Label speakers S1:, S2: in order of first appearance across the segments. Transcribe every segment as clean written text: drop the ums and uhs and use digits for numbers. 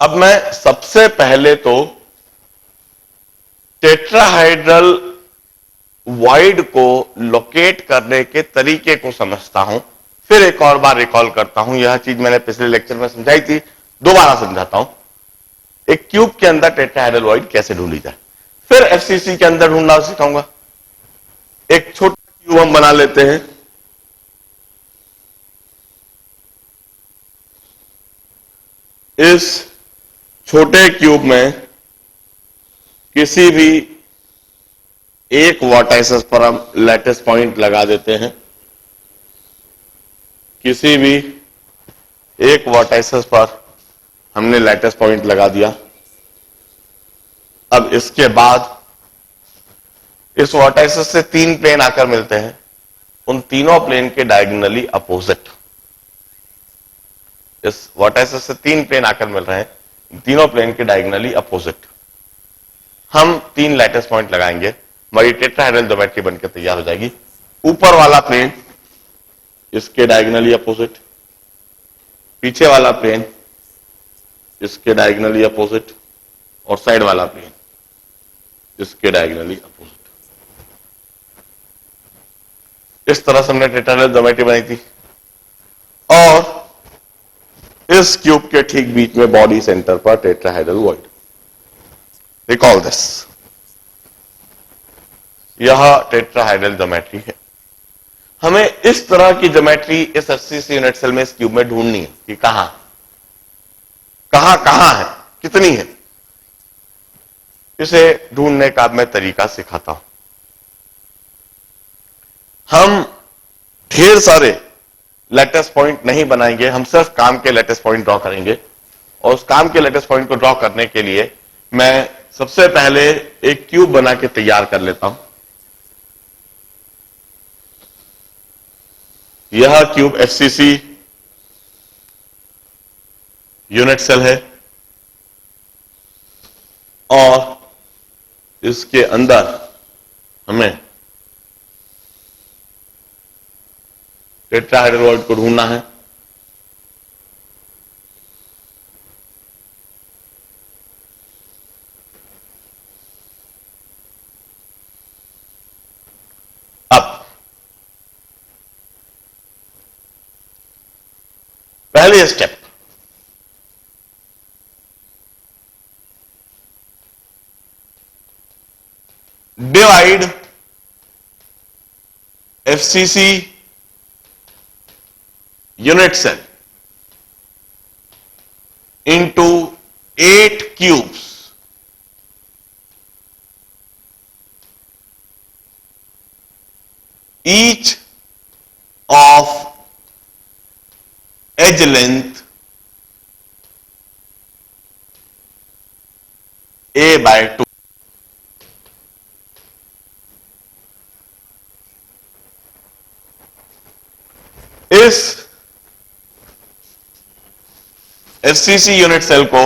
S1: अब मैं सबसे पहले तो टेट्राहाइड्रल वॉइड को लोकेट करने के तरीके को समझता हूं, फिर एक और बार रिकॉल करता हूं। यह चीज मैंने पिछले लेक्चर में समझाई थी, दोबारा समझाता हूं। एक क्यूब के अंदर टेट्राहाइड्रल वॉइड कैसे ढूंढी जाए, फिर एफसीसी के अंदर ढूंढना सिखाऊंगा। एक छोटा क्यूब हम बना लेते हैं। इस छोटे क्यूब में किसी भी एक वर्टाइसिस पर हम लैटिस पॉइंट लगा देते हैं। किसी भी एक वर्टाइसिस पर हमने लैटिस पॉइंट लगा दिया। अब इसके बाद इस वर्टाइसिस से 3 प्लेन आकर मिलते हैं, उन तीनों प्लेन के डायगोनली अपोजिट, इस वर्टाइसिस से 3 प्लेन आकर मिल रहे हैं, तीनों प्लेन के डायगोनली अपोजिट हम 3 लैटिस पॉइंट लगाएंगे, हमारी टेट्राहाइड्रल ज्योमेट्री बनकर तैयार हो जाएगी। ऊपर वाला प्लेन इसके डायगोनली अपोजिट, पीछे वाला प्लेन इसके डायगोनली अपोजिट, और साइड वाला प्लेन इसके डायगोनली अपोजिट। इस तरह से हमने टेट्राहाइड्रल ज्योमेट्री बनाई थी। और इस क्यूब के ठीक बीच में बॉडी सेंटर पर टेट्राहाइड्रल वॉइड। रिकॉल दिस, यह टेट्राहाइड्रल ज्योमेट्री है। हमें इस तरह की ज्योमेट्री इस एफसीसी यूनिट सेल में, इस क्यूब में ढूंढनी है कि कहां कहां है, कितनी है। इसे ढूंढने का मैं तरीका सिखाता हूं। हम ढेर सारे लैटिस पॉइंट नहीं बनाएंगे, हम सिर्फ काम के लैटिस पॉइंट ड्रॉ करेंगे। और उस काम के लैटिस पॉइंट को ड्रॉ करने के लिए मैं सबसे पहले एक क्यूब बना के तैयार कर लेता हूं। यह क्यूब एफसीसी यूनिट सेल है और इसके अंदर हमें टेट्राहाइड्रल वॉइड को ढूंढना है। अब पहली step, divide FCC unit cell into 8 cubes. Each of edge length a/2. इस एफसीसी यूनिट सेल को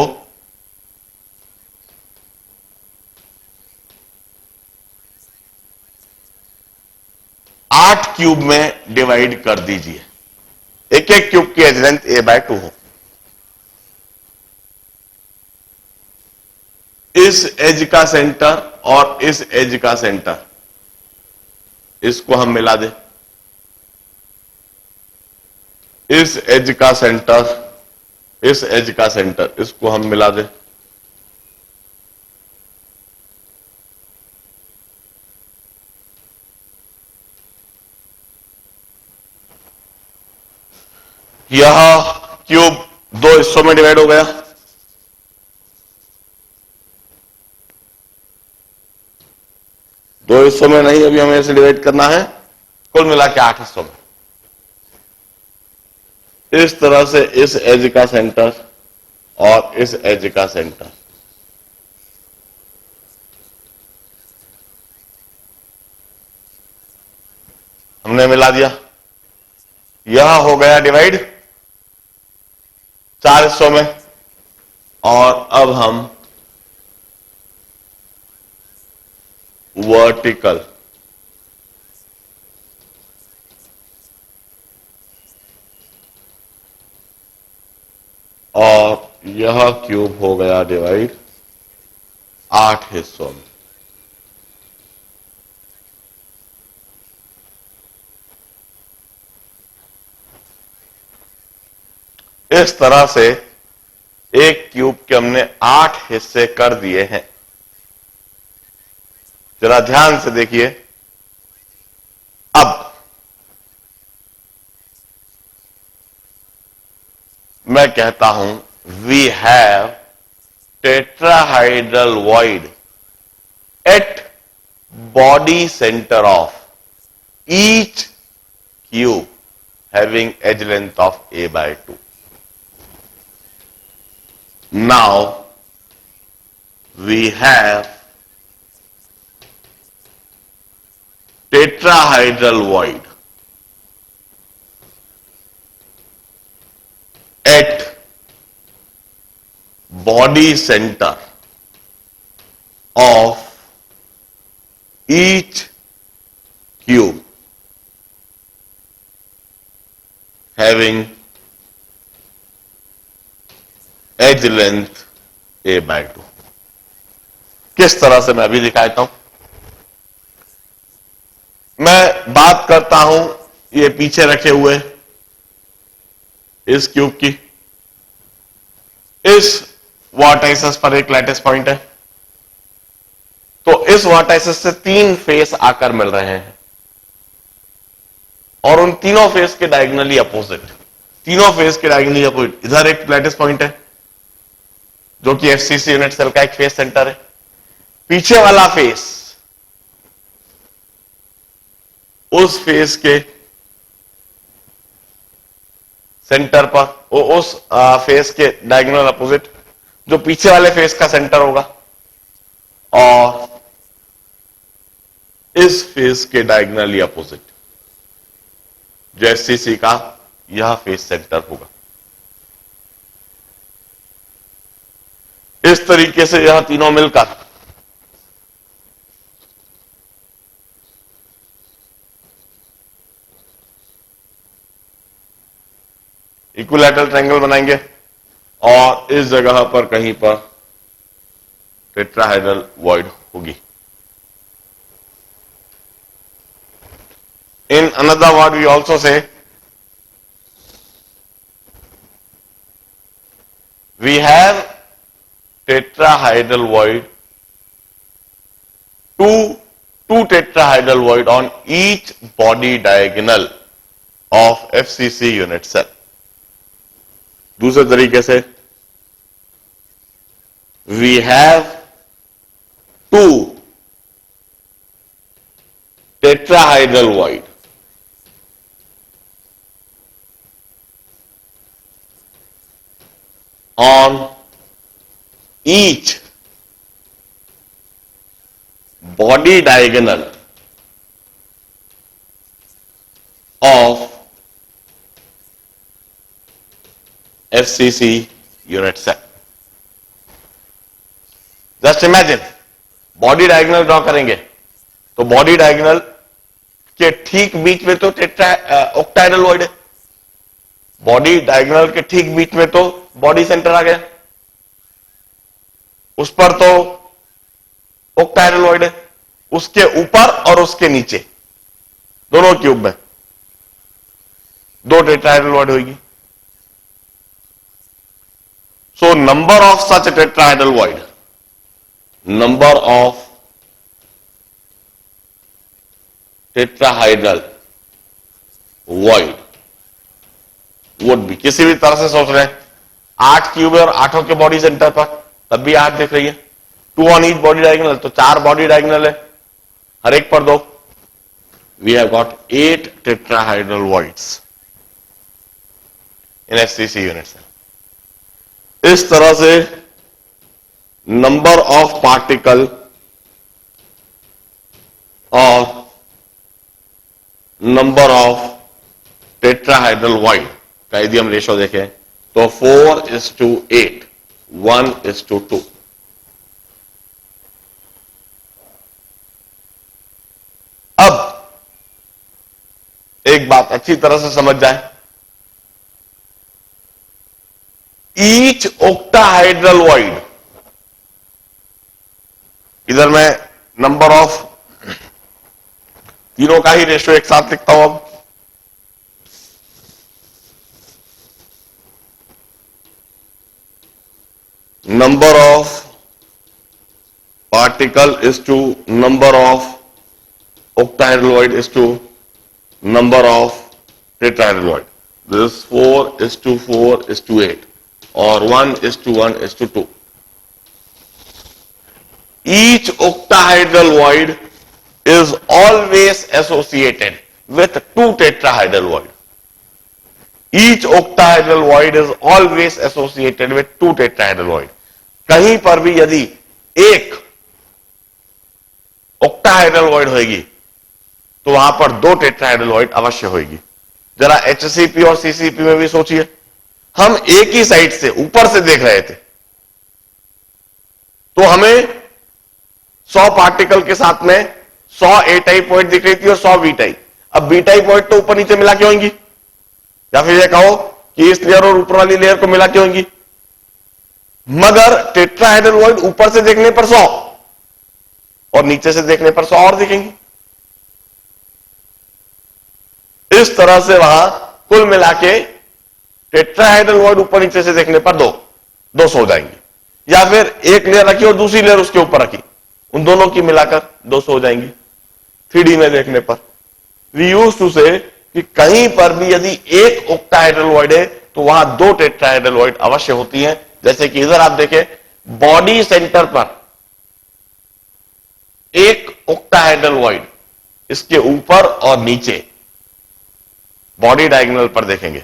S1: आठ क्यूब में डिवाइड कर दीजिए। एक एक क्यूब की एज लेंथ a/2 हो। इस एज का सेंटर और इस एज का सेंटर, इसको हम मिला दें। इस एज का सेंटर, इस एज का सेंटर, इसको हम मिला दें। यह क्यूब 2 हिस्सों में डिवाइड हो गया। दो हिस्सों में नहीं, अभी हमें इसे डिवाइड करना है, कुल मिला के 8 हिस्सों में। इस तरह से इस एज का सेंटर और इस एज का सेंटर हमने मिला दिया। यह हो गया डिवाइड 4 हिस्सों में। और अब हम वर्टिकल और यह क्यूब हो गया डिवाइड 8 हिस्सों में। इस तरह से एक क्यूब के हमने 8 हिस्से कर दिए हैं। जरा ध्यान से देखिए। अब मैं कहता हूं we have tetrahedral void at body centre of each cube having edge length of a/2। Now we have tetrahedral void at body center of each cube having edge length a/2। किस तरह से मैं अभी दिखाता हूं। मैं बात करता हूं ये पीछे रखे हुए इस क्यूब की। इस वर्टाइसिस पर एक लैटिस पॉइंट है, तो इस वर्टाइसिस से 3 फेस आकर मिल रहे हैं और उन तीनों फेस के डायगोनली अपोजिट, तीनों फेस के डायगोनली अपोजिट इधर एक लैटिस पॉइंट है जो कि एफसीसी यूनिट सेल का एक फेस सेंटर है। पीछे वाला फेस उस फेस के सेंटर पर, उस फेस के डायगोनल अपोजिट जो पीछे वाले फेस का सेंटर होगा, और इस फेस के डायगोनली अपोजिट जो एफसीसी का यह फेस सेंटर होगा। इस तरीके से यह तीनों मिलकर इक्विलैटरल ट्रायंगल बनाएंगे और इस जगह पर कहीं पर टेट्राहेड्रल वॉइड होगी। In another word we also say we have tetrahedral void, two tetrahedral void on each body diagonal of FCC unit cell। दूसरे तरीके से we have 2 tetrahedral void on each body diagonal of FCC unit cell। Just imagine body diagonal draw करेंगे तो body diagonal के ठीक बीच में तो octahedral void है, बॉडी डायगोनल के ठीक बीच में तो बॉडी सेंटर आ गया, उस पर तो ऑक्टाहेड्रल वॉइड है, उसके ऊपर और उसके नीचे दोनों क्यूब में 2 टेट्राहेड्रल वॉइड होगी। So number of such tetrahedral void, number of tetrahedral void would be, किसी भी तरह से सोच रहे हैं 8 क्यूब है और 8 के बॉडी सेंटर पर, तब भी 8 दिख रही है। 2 ऑन ईच बॉडी डायगोनल, तो 4 बॉडी डायगोनल है, हर एक पर 2। We have got 8 tetrahedral voids in FCC unit cell. इस तरह से नंबर ऑफ पार्टिकल और नंबर ऑफ टेट्राहाइड्रल वॉइड का यदि हम रेशो देखें तो 4:8, 1:2। अब एक बात अच्छी तरह से समझ जाए, ईच ऑक्टाहाइड्रल वॉइड, इधर मैं नंबर ऑफ तीनों का ही रेशियो एक साथ लिखता हूं। अब number of particle is to number of octahedral void is to number of tetrahedral void. This 4 is to 4 is to 8 or 1 is to 1 is to 2. Each octahedral void is always associated with two tetrahedral void. Each octahedral void is always associated with two tetrahedral void. कहीं पर भी यदि एक octahedral void होगी तो वहां पर दो टेट्राहाइड्रल वॉइड अवश्य होगी। जरा एचसीपी और सीसीपी में भी सोचिए, हम एक ही साइड से ऊपर से देख रहे थे तो हमें 100 पार्टिकल के साथ में 100 ए टाइप वॉइड दिख रही थी और 100 बी टाइप। अब बी टाइप वॉइड तो ऊपर नीचे मिला के होंगी, या फिर ये कहो कि इस लेयर और ऊपर वाली लेयर को मिला के होंगी, मगर टेट्राहाइड्रल वॉइड ऊपर से देखने पर 100 और नीचे से देखने पर 100 और दिखेंगी। इस तरह से वहां कुल मिला के टेट्राहाइड्रल वॉइड ऊपर नीचे से देखने पर 200 हो जाएंगी। या फिर एक लेयर रखी और दूसरी लेयर उसके ऊपर रखी, उन दोनों की मिलाकर 200 हो जाएंगी 3D में देखने पर। वी यूज्ड टू से कि कहीं पर भी यदि एक ऑक्टाहाइड्रल वॉइड है तो वहां दो टेट्राहाइड्रल वॉइड अवश्य होती हैं। जैसे कि इधर आप देखें, बॉडी सेंटर पर एक ऑक्टाहाइड्रल वॉइड, इसके ऊपर और नीचे बॉडी डायगोनल पर देखेंगे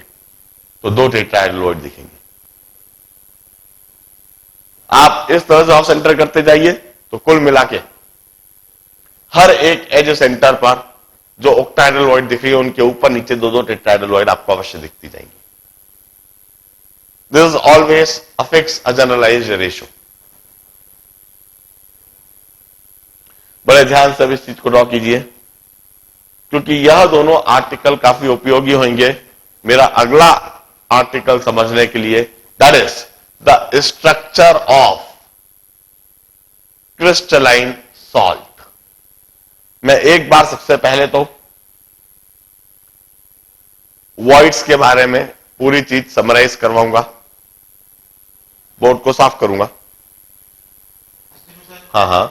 S1: तो दो टेट्राहाइड्रल वॉइड दिखेंगे। आप इस तरह से ऑफ सेंटर करते जाइए तो कुल मिला के हर एक एज सेंटर पर जो ऑक्टाहाइड्रल वॉइड दिख रही है उनके ऊपर नीचे दो टेट्राहाइड्रल वॉइड आपको अवश्य दिखती जाएंगी। This is always affects a generalized ratio. बड़े ध्यान से इस चीज को ड्रॉ कीजिए क्योंकि यह दोनों आर्टिकल काफी उपयोगी होंगे मेरा अगला आर्टिकल समझने के लिए, that is the structure of crystalline salt. मैं एक बार सबसे पहले तो वॉइड्स के बारे में पूरी चीज समराइज करवाऊंगा, बोर्ड को साफ करूंगा। हाँ हाँ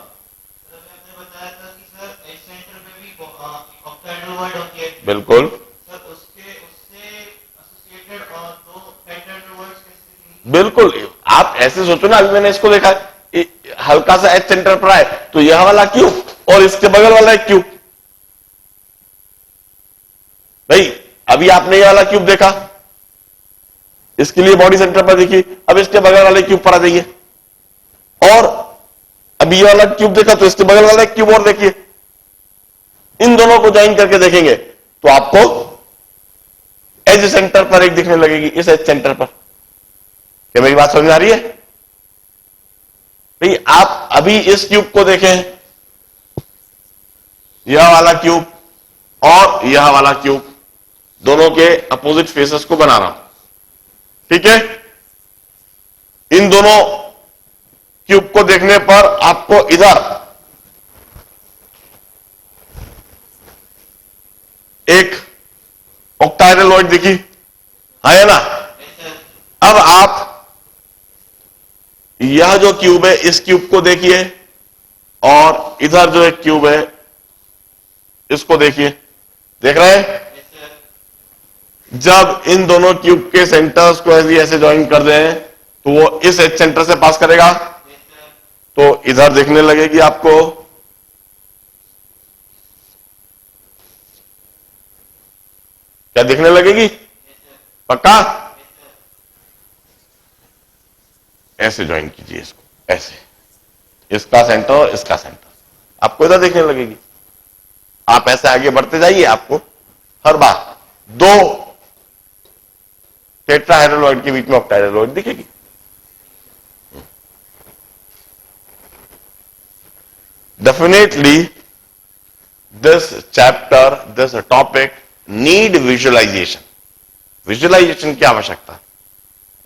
S1: बिल्कुल बिल्कुल। आप ऐसे सोचो ना, अभी मैंने इसको देखा हल्का सा एच सेंटर पर आए तो यह वाला क्यूब और इसके बगल वाला एक क्यूब। भाई अभी आपने ये वाला क्यूब देखा, इसके लिए बॉडी सेंटर पर देखिए, अब इसके बगल वाले क्यूब पर आ जाइए और अभी ये वाला क्यूब देखा तो इसके बगल वाला एक क्यूब और देखिए। इन दोनों को ज्वाइन करके देखेंगे तो आपको एज सेंटर पर एक दिखने लगेगी, इस एज सेंटर पर। क्या मेरी बात समझ आ रही है? भाई आप अभी इस क्यूब को देखें, यह वाला क्यूब और यह वाला क्यूब, दोनों के अपोजिट फेसेस को बना रहा हूं, ठीक है। इन दोनों क्यूब को देखने पर आपको इधर एक ऑक्टाहाइड्रल वॉइड दिखी, है ना। अब आप यह जो क्यूब है इस क्यूब को देखिए और इधर जो एक क्यूब है इसको देखिए, देख रहे हैं। जब इन दोनों क्यूब के सेंटर्स को ऐसे ज्वाइन कर दें तो वो इस एच सेंटर से पास करेगा तो इधर देखने लगेगी आपको क्या दिखने लगेगी, पक्का। ऐसे ज्वाइन कीजिए इसको, ऐसे, इसका सेंटर और इसका सेंटर आपको इधर देखने लगेगी। आप ऐसे आगे बढ़ते जाइए, आपको हर बार दो टेट्राहाइड्रल वॉइड के बीच में ऑक्टाहाइड्रल वॉइड दिखेगी। Definitely this chapter, this topic need visualisation. Visualisation की आवश्यकता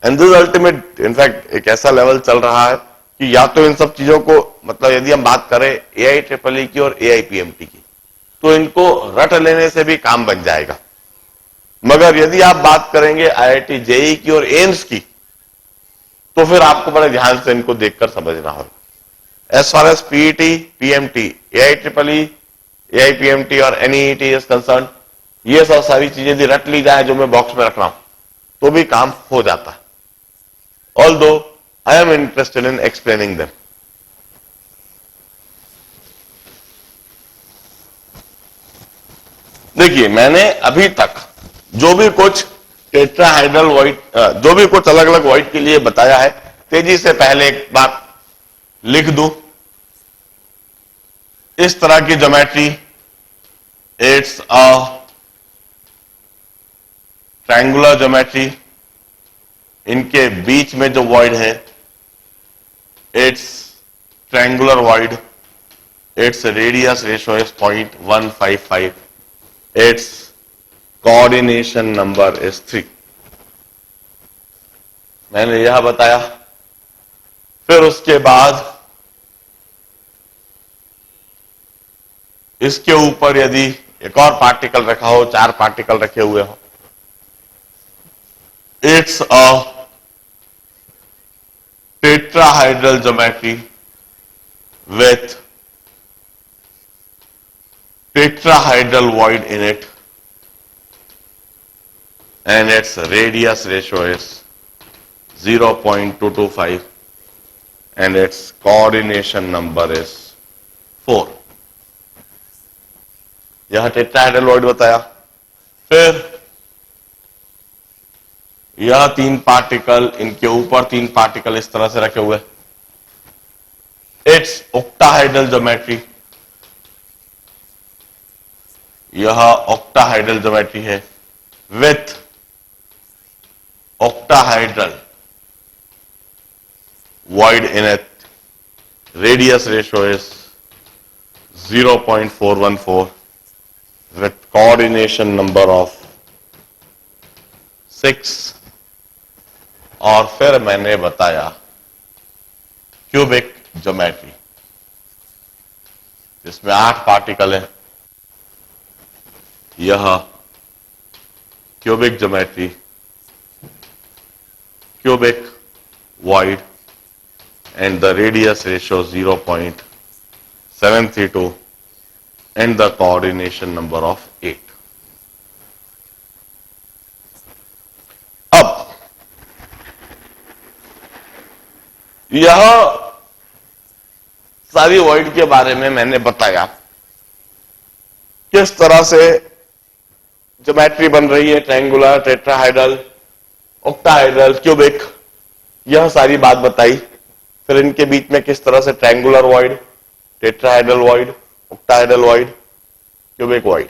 S1: एंड दिस अल्टीमेट इनफैक्ट एक ऐसा लेवल चल रहा है कि या तो इन सब चीजों को, मतलब यदि हम बात करें AIEEE की और AIPMT की, तो इनको रट लेने से भी काम बन जाएगा। मगर यदि आप बात करेंगे IIT JEE की और एम्स की, तो फिर आपको बड़े ध्यान से इनको देखकर समझना होगा। As far as PET, PMT, AIEEE, AIPMT और NEET इज कंसर्न, ये सब सारी चीजें यदि रट ली जाए जो मैं बॉक्स में रख रहा हूं, तो भी काम हो जाता है। Although I am interested in explaining them. देखिए, मैंने अभी तक जो भी कुछ टेट्राहाइड्रल वॉइड, जो भी कुछ अलग अलग वॉइड के लिए बताया है, तेजी से पहले एक बात लिख दूं। इस तरह की geometry, it's a triangular geometry, इनके बीच में जो वॉइड है it's triangular void, its radius ratio is 0.155, it's coordination number is 3। मैंने यह बताया। फिर उसके बाद इसके ऊपर यदि एक और पार्टिकल रखा हो, 4 पार्टिकल रखे हुए हो, it's a tetrahedral geometry with tetrahedral void in it, and its radius ratio is 0.225 and its coordination number is 4। यह टेट्राहेड्रल वॉइड बताया। फिर यह 3 पार्टिकल, इनके ऊपर 3 पार्टिकल इस तरह से रखे हुए, इट्स ऑक्टाहेड्रल ज्योमेट्री। यह ऑक्टाहेड्रल ज्योमेट्री है with octahedral void in it, radius ratio is 0.414 with coordination number of 6। और फिर मैंने बताया क्यूबिक ज्योमेट्री, जिसमें 8 पार्टिकल हैं। यह cubic geometry, cubic void and the radius ratio 0.732 and the coordination number of 8। अब यह सारी void के बारे में मैंने बताया किस तरह से ज्योमेट्री बन रही है, ट्रायंगुलर, टेट्राहाइड्रल, ऑक्टाहाइड्रल, क्यूबिक, यह सारी बात बताई। फिर इनके बीच में किस तरह से triangular void, tetrahedral void, octahedral void, cubic void,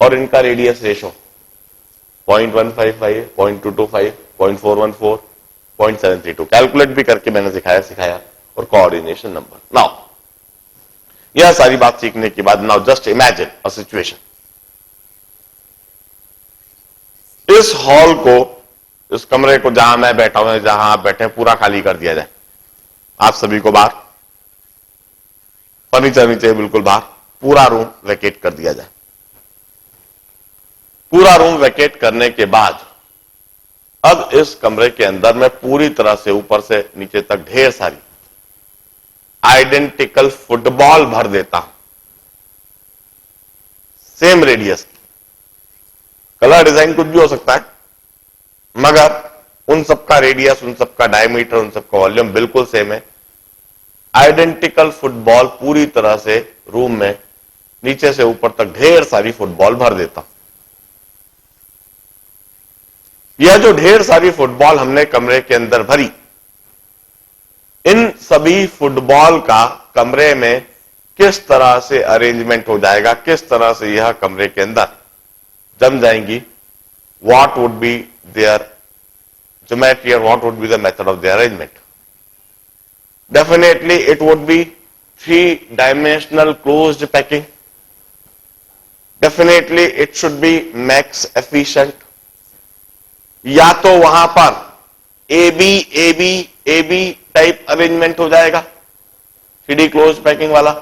S1: और इनका रेडियस रेशो 0.155, 0.225, 0.414, 0.732 कैलकुलेट भी करके मैंने सिखाया और कोऑर्डिनेशन नंबर। नाउ यह सारी बात सीखने के बाद now just imagine a situation. इस हॉल को, इस कमरे को जहां मैं बैठा हूं, जहां आप बैठे हैं, पूरा खाली कर दिया जाए। आप सभी को बाहर, फर्नीचर नीचे, बिल्कुल बाहर, पूरा रूम वैकेट कर दिया जाए। पूरा रूम वैकेट करने के बाद अब इस कमरे के अंदर मैं पूरी तरह से ऊपर से नीचे तक ढेर सारी आइडेंटिकल फुटबॉल भर देता हूं, सेम रेडियस की। कलर डिजाइन कुछ भी हो सकता है, मगर उन सबका रेडियस, उन सबका डायमीटर, उन सबका वॉल्यूम बिल्कुल सेम है। आइडेंटिकल फुटबॉल पूरी तरह से रूम में नीचे से ऊपर तक ढेर सारी फुटबॉल भर देता हूं। यह जो ढेर सारी फुटबॉल हमने कमरे के अंदर भरी, इन सभी फुटबॉल का कमरे में किस तरह से अरेंजमेंट हो जाएगा, किस तरह से यह कमरे के अंदर जम जाएंगी, what would be their geometry or what would be the method of their arrangement? Definitely it would be 3-dimensional closed packing. Definitely it should be max efficient. या तो वहां पर A B A B A B type arrangement हो जाएगा, 3D close packing वाला,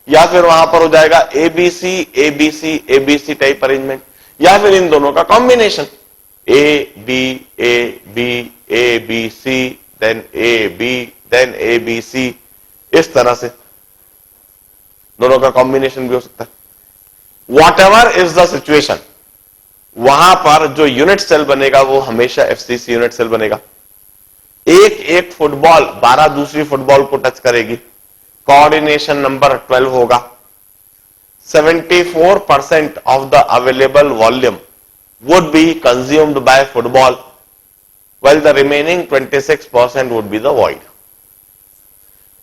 S1: या फिर वहां पर हो जाएगा ABC ABC ABC type arrangement, या फिर इन दोनों का combination A B A B A B C then A B then A B C, इस तरह से दोनों का कॉम्बिनेशन भी हो सकता है। What ever is the situation, वहां पर जो यूनिट सेल बनेगा वो हमेशा एफसीसी यूनिट सेल बनेगा। एक एक फुटबॉल 12 दूसरी फुटबॉल को टच करेगी, कोऑर्डिनेशन नंबर 12 होगा। 74% of the available volume would be consumed by football, while the remaining 26% would be the void.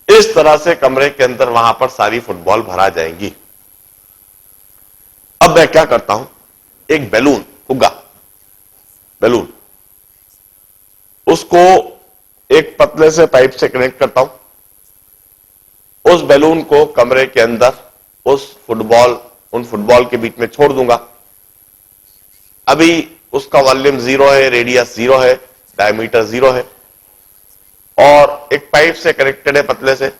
S1: इस तरह से कमरे के अंदर वहां पर सारी फुटबॉल भरा जाएंगी। अब मैं क्या करता हूं, एक बैलून, फुग्गा बैलून, उसको एक पतले से पाइप से कनेक्ट करता हूं, उस बैलून को कमरे के अंदर उन फुटबॉल के बीच में छोड़ दूंगा। अभी उसका वॉल्यूम 0 है, रेडियस 0 है, डायमीटर 0 है, और एक पाइप से कनेक्टेड है पतले से,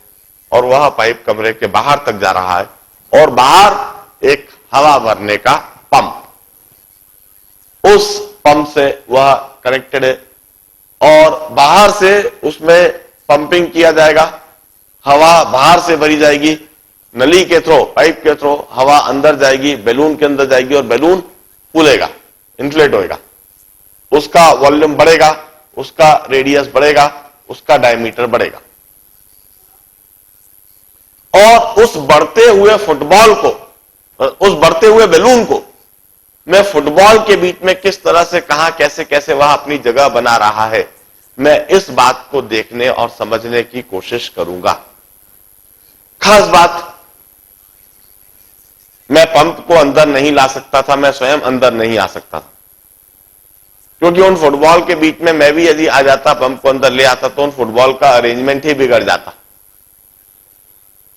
S1: और वह पाइप कमरे के बाहर तक जा रहा है, और बाहर एक हवा भरने का पंप, उस पंप से वह कनेक्टेड है, और बाहर से उसमें पंपिंग किया जाएगा, हवा बाहर से भरी जाएगी, नली के थ्रू, पाइप के थ्रू हवा अंदर जाएगी, बैलून के अंदर जाएगी, और बैलून फूलेगा, इन्फ्लेट होएगा, उसका वॉल्यूम बढ़ेगा, उसका रेडियस बढ़ेगा, उसका डायमीटर बढ़ेगा, और उस बढ़ते हुए फुटबॉल को, उस बढ़ते हुए बैलून को मैं फुटबॉल के बीच में किस तरह से, कहां, कैसे कैसे वह अपनी जगह बना रहा है, मैं इस बात को देखने और समझने की कोशिश करूंगा। खास बात, मैं पंप को अंदर नहीं ला सकता था, मैं स्वयं अंदर नहीं आ सकता था, क्योंकि उन फुटबॉल के बीच में मैं भी यदि आ जाता, पंप को अंदर ले आता, तो उन फुटबॉल का अरेंजमेंट ही बिगड़ जाता।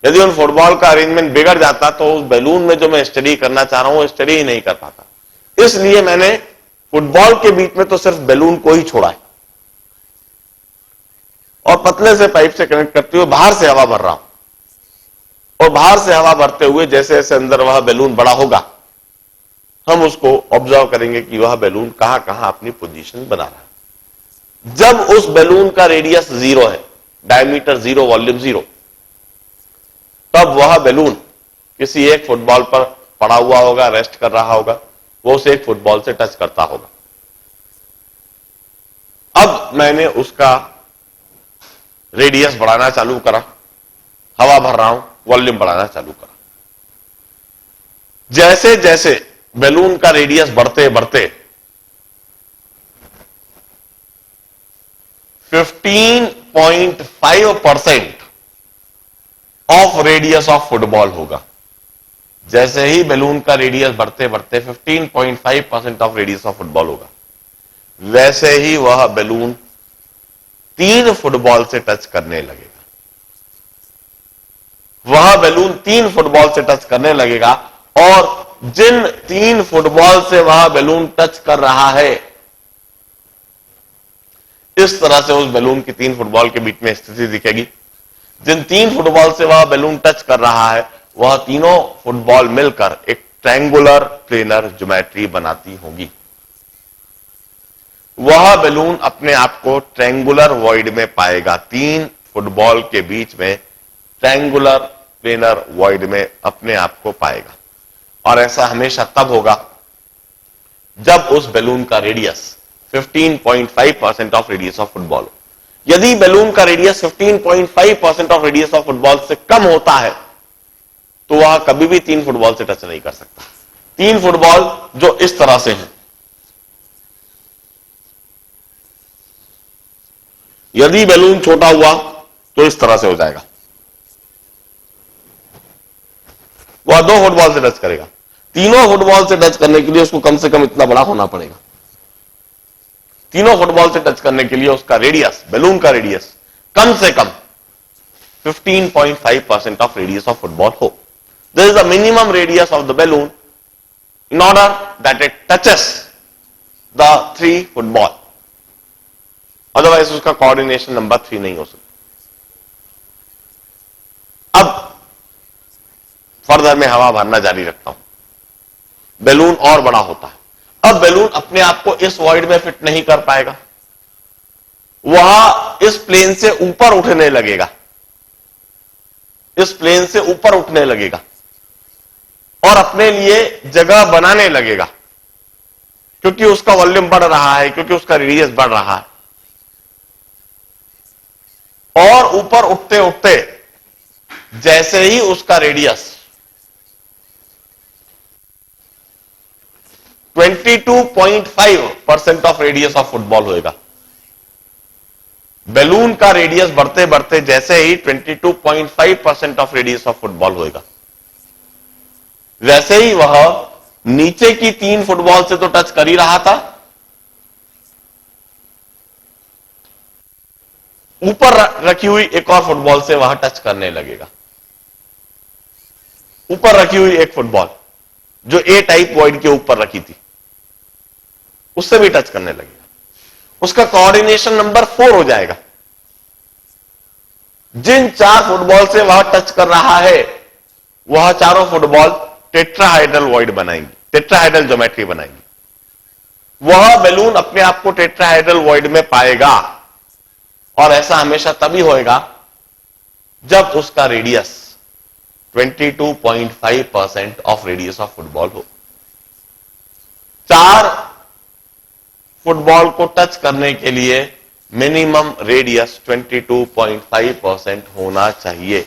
S1: यदि उन फुटबॉल का अरेंजमेंट बिगड़ जाता तो उस बैलून में जो मैं स्टडी करना चाह रहा हूं वो स्टडी ही नहीं कर पाता। इसलिए मैंने फुटबॉल के बीच में तो सिर्फ बैलून को ही छोड़ा है, और पतले से पाइप से कनेक्ट करते हुए बाहर से हवा भर रहा हूं, और बाहर से हवा भरते हुए जैसे जैसे अंदर वह बैलून बड़ा होगा, हम उसको ऑब्जर्व करेंगे कि वह बैलून कहां कहां अपनी पोजीशन बना रहा है। जब उस बैलून का रेडियस 0 है, डायमीटर 0, वॉल्यूम 0, तब वह बैलून किसी एक फुटबॉल पर पड़ा हुआ होगा, रेस्ट कर रहा होगा, वो उसे एक फुटबॉल से टच करता होगा। अब मैंने उसका रेडियस बढ़ाना चालू करा, हवा भर रहा हूं, वॉल्यूम बढ़ाना चालू करा। जैसे जैसे बैलून का रेडियस बढ़ते बढ़ते 15.5% ऑफ रेडियस ऑफ फुटबॉल होगा। जैसे ही बैलून का रेडियस बढ़ते बढ़ते 15.5% ऑफ रेडियस ऑफ फुटबॉल होगा, वैसे ही वह बैलून 3 फुटबॉल से टच करने लगेगा। वह बैलून 3 फुटबॉल से टच करने लगेगा, और जिन 3 फुटबॉल से वह बैलून टच कर रहा है, इस तरह से उस बैलून की 3 फुटबॉल के बीच में स्थिति दिखेगी। जिन 3 फुटबॉल से वह बैलून टच कर रहा है, वह तीनों फुटबॉल मिलकर एक ट्रायंगुलर प्लेनर ज्योमेट्री बनाती होंगी। वह बैलून अपने आप को ट्रायंगुलर वॉइड में पाएगा, 3 फुटबॉल के बीच में ट्रायंगुलर प्लेनर वॉइड में अपने आप को पाएगा। और ऐसा हमेशा तब होगा जब उस बैलून का radius 15.5% of radius of football. यदि बैलून का radius 15.5% of radius of football से कम होता है, तो वह कभी भी 3 फुटबॉल से टच नहीं कर सकता। 3 फुटबॉल जो इस तरह से हैं, यदि बैलून छोटा हुआ तो इस तरह से हो जाएगा, वह 2 फुटबॉल से टच करेगा। तीनों फुटबॉल से टच करने के लिए उसको कम से कम इतना बड़ा होना पड़ेगा। तीनों फुटबॉल से टच करने के लिए उसका रेडियस, बैलून का रेडियस कम से कम 15.5% ऑफ रेडियस ऑफ फुटबॉल हो। This is the minimum radius of the balloon in order that it touches the 3 football. Otherwise उसका कोऑर्डिनेशन नंबर 3 नहीं हो सकता। अब फर्दर में हवा भरना जारी रखता हूं, बैलून और बड़ा होता है। अब बैलून अपने आप को इस वॉइड में फिट नहीं कर पाएगा, वह इस प्लेन से ऊपर उठने लगेगा, इस प्लेन से ऊपर उठने लगेगा और अपने लिए जगह बनाने लगेगा, क्योंकि उसका वॉल्यूम बढ़ रहा है, क्योंकि उसका रेडियस बढ़ रहा है। और ऊपर उठते उठते जैसे ही उसका radius 22.5% of radius of football होएगा, बैलून का रेडियस बढ़ते बढ़ते जैसे ही 22.5% ऑफ रेडियस ऑफ फुटबॉल होएगा, वैसे ही वह नीचे की 3 फुटबॉल से तो टच कर ही रहा था, ऊपर रखी हुई एक और फुटबॉल से वह टच करने लगेगा। ऊपर रखी हुई एक फुटबॉल जो ए टाइप वॉइड के ऊपर रखी थी, उससे भी टच करने लगेगा। उसका कोऑर्डिनेशन नंबर 4 हो जाएगा। जिन 4 फुटबॉल से वह टच कर रहा है, वह चारों फुटबॉल टेट्राहाइड्रल वॉइड बनाएंगी, टेट्राहाइड्रल ज्योमेट्री बनाएंगी। वह बैलून अपने आप को टेट्राहाइड्रल वॉइड में पाएगा, और ऐसा हमेशा तभी होएगा जब उसका radius 22.5% of radius of football हो। 4 फुटबॉल को टच करने के लिए मिनिमम रेडियस 22.5% होना चाहिए।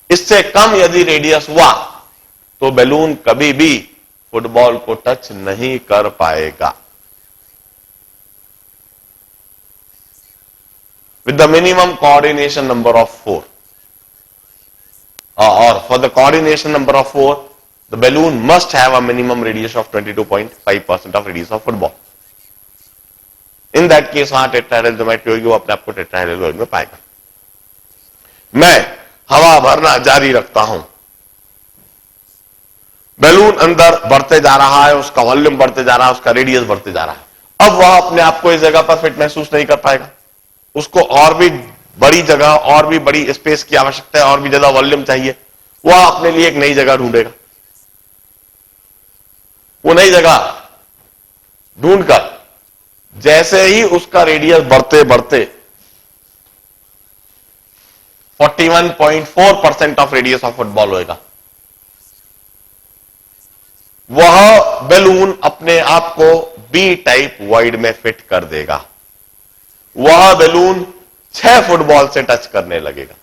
S1: इससे कम यदि रेडियस हुआ तो बैलून कभी भी फुटबॉल को टच नहीं कर पाएगा। with the minimum coordination number of 4, or for the coordination number of 4, the balloon must have a minimum radius of 22.5% of radius of football. In that case वहां tetrahedral geometry होगी, वो अपने आप को टेट्राहेड्रल वॉइड में पाएगा। मैं हवा भरना जारी रखता हूं, बैलून अंदर बढ़ते जा रहा है, उसका वॉल्यूम बढ़ते जा रहा है, उसका रेडियस बढ़ते जा रहा है। अब वह अपने आप को इस जगह पर फिट महसूस नहीं कर पाएगा, उसको और भी बड़ी जगह, और भी बड़ी स्पेस की आवश्यकता है, और भी ज्यादा वॉल्यूम चाहिए। वह अपने लिए एक नई जगह ढूंढेगा। वो नई जगह ढूंढकर जैसे ही उसका रेडियस बढ़ते बढ़ते 41.4% ऑफ रेडियस ऑफ फुटबॉल होएगा, वह बैलून अपने आप को बी टाइप वॉइड में फिट कर देगा। वह बैलून 6 फुटबॉल से टच करने लगेगा।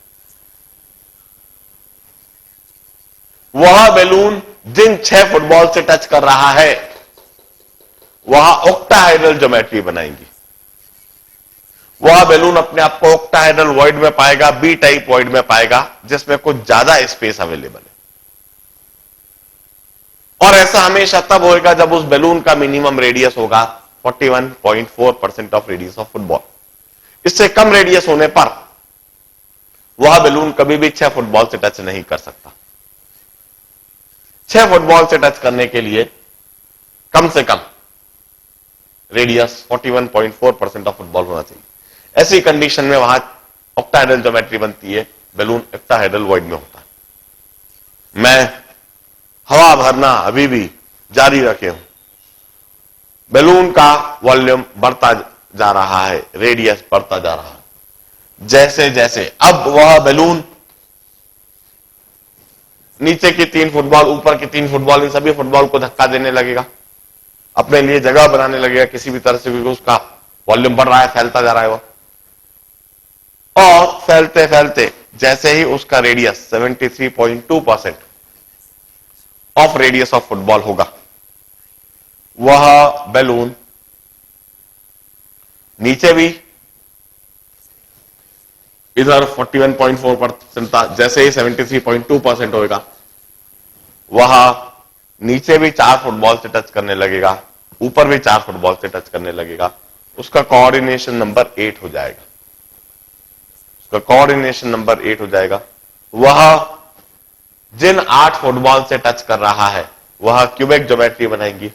S1: वह बैलून जिन 6 फुटबॉल से टच कर रहा है, वह ऑक्टाहाइड्रल ज्योमेट्री बनाएंगी। वह बैलून अपने आप को ऑक्टाहाइड्रल वॉइड में पाएगा, बी टाइप वॉइड में पाएगा, जिसमें कुछ ज्यादा स्पेस अवेलेबल है। और ऐसा हमेशा तब होएगा जब उस बैलून का मिनिमम रेडियस होगा 41.4% ऑफ रेडियस ऑफ फुटबॉल। इससे कम रेडियस होने पर वह बैलून कभी भी 6 फुटबॉल से टच नहीं कर सकता। 6 फुटबॉल से टच करने के लिए कम से कम रेडियस 41.4% ऑफ फुटबॉल होना चाहिए। ऐसी कंडीशन में वहां ऑक्टाहाइड्रल ज्योमेट्री बनती है, बैलून ऑक्टाहाइड्रल वॉइड में होता है। मैं हवा भरना अभी भी जारी रखे हूं, बैलून का वॉल्यूम बढ़ता जा रहा है, रेडियस बढ़ता जा रहा है। जैसे जैसे अब वह बैलून नीचे की 3 फुटबॉल, ऊपर की 3 फुटबॉल, इन सभी फुटबॉल को धक्का देने लगेगा, अपने लिए जगह बनाने लगेगा किसी भी तरह से, क्योंकि उसका वॉल्यूम बढ़ रहा है, फैलता जा रहा है वह। और फैलते फैलते जैसे ही उसका radius 73.2% of radius of football होगा, वह बैलून नीचे भी इधर 41.4% था, जैसे ही 73.2% होगा, वह नीचे भी 4 फुटबॉल से टच करने लगेगा, ऊपर भी 4 फुटबॉल से टच करने लगेगा। उसका कोऑर्डिनेशन नंबर 8 हो जाएगा। उसका कोऑर्डिनेशन नंबर 8 हो जाएगा। वह जिन 8 फुटबॉल से टच कर रहा है, वह क्यूबिक ज्योमेट्री बनाएंगी।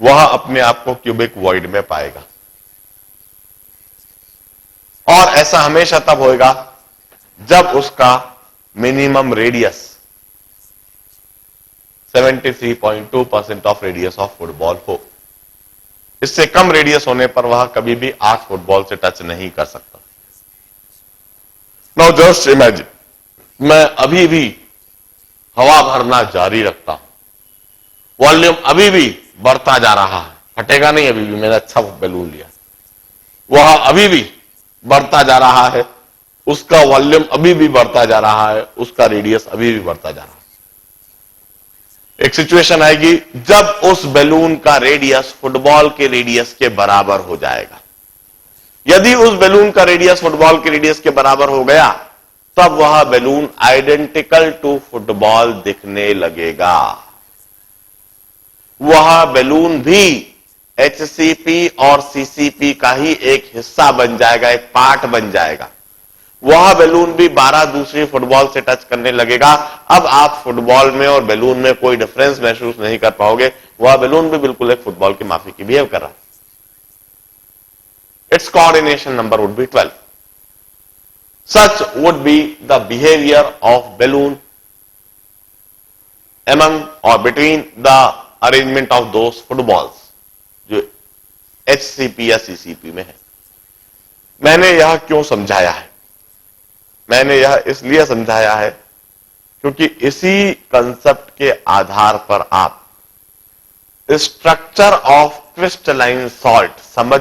S1: वह अपने आप को क्यूबिक वॉइड में पाएगा। और ऐसा हमेशा तब होएगा जब उसका minimum radius 73.2% of radius of football हो। इससे कम रेडियस होने पर वह कभी भी आर्क फुटबॉल से टच नहीं कर सकता। नाउ जस्ट इमेजिन, मैं अभी भी हवा भरना जारी रखता हूं, वॉल्यूम अभी भी बढ़ता जा रहा है, फटेगा नहीं, अभी भी मैंने अच्छा बैलून लिया, वह अभी भी बढ़ता जा रहा है, उसका वॉल्यूम अभी भी बढ़ता जा रहा है, उसका रेडियस अभी भी बढ़ता जा रहा है। एक सिचुएशन आएगी जब उस बैलून का रेडियस फुटबॉल के रेडियस के बराबर हो जाएगा। यदि उस बैलून का रेडियस फुटबॉल के रेडियस के बराबर हो गया, तब वह बैलून आइडेंटिकल टू फुटबॉल दिखने लगेगा। वह बैलून भी एचसीपी और सीसीपी का ही एक हिस्सा बन जाएगा, एक पार्ट बन जाएगा। वह बैलून भी 12 दूसरी फुटबॉल से टच करने लगेगा। अब आप फुटबॉल में और बैलून में कोई डिफरेंस महसूस नहीं कर पाओगे। वह बैलून भी बिल्कुल एक फुटबॉल की माफी की बिहेव कर रहा है। It's coordination number would be 12. Such would be the behavior of balloon among or between the arrangement of those footballs जो HCP या CCP में है। मैंने यह क्यों समझाया है? मैंने यह इसलिए समझाया है क्योंकि इसी कंसेप्ट के आधार पर आप स्ट्रक्चर ऑफ क्रिस्टलाइन सॉल्ट समझ